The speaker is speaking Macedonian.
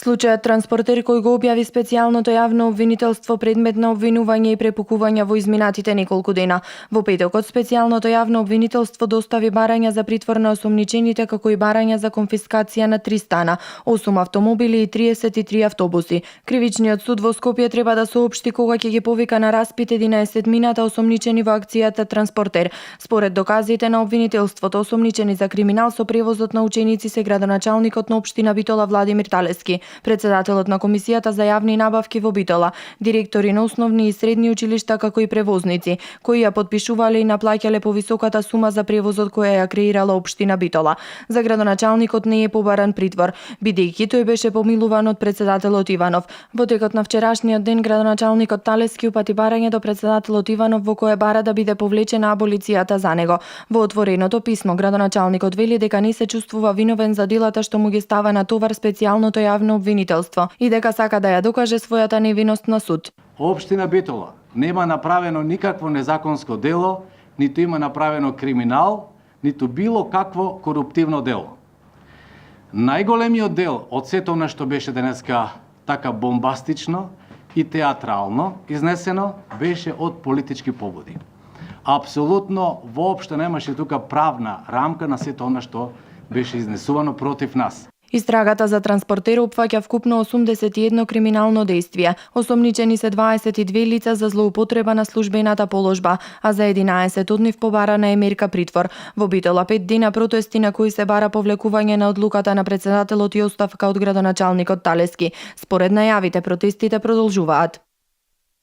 Случајот транспортер кој го објави специјалното јавно обвинителство предмет на обвинување и препукување во изминатите неколку дена. Во петокот специјалното јавно обвинителство достави барања за притвор на осомничените како и барања за конфискација на 3 стана, 8 автомобили и 33 автобуси. Кривичниот суд во Скопје треба да соопшти кога ќе ги повика на распит 11 мината осомничени во акцијата Транспортер. Според доказите на обвинителството, осомничени за криминал со превозот на ученици се градоначалникот на општина Битола Владимир Талески, председателот на Комисијата за јавни набавки во Битола, директори на основни и средни училишта како и превозници, кои ја подпишувале и наплаќале повисоката сума за превозот која ја креирала општина Битола. За градоначалникот не е побаран притвор, бидејќи тој беше помилуван од председателот Иванов. Во текот на вчерашниот ден градоначалникот Талески упати барање до председателот Иванов во кое бара да биде повлечена аболицијата за него. Во отвореното писмо градоначалникот вели дека не се чувствува виновен за делата што му ги става на товар специјалното јавно обвинителство и дека сака да ја докаже својата невиност на суд. Општина Битола нема направено никакво незаконско дело, ниту има направено криминал, ниту било какво коруптивно дело. Најголемиот дел од сето она што беше денеска така бомбастично и театрално изнесено беше од политички побуди. Апсолутно воопшто немаше тука правна рамка на сето она што беше изнесувано против нас. Истрагата за транспортер опфаќа вкупно 81 криминално дејствие. Осомничени се 22 лица за злоупотреба на службената положба, а за 11 од нив побарана е мерка притвор. Во Битола 5 дена протести на кои се бара повлекување на одлуката на председателот и оставка од градоначалникот Талески. Според најавите, протестите продолжуваат.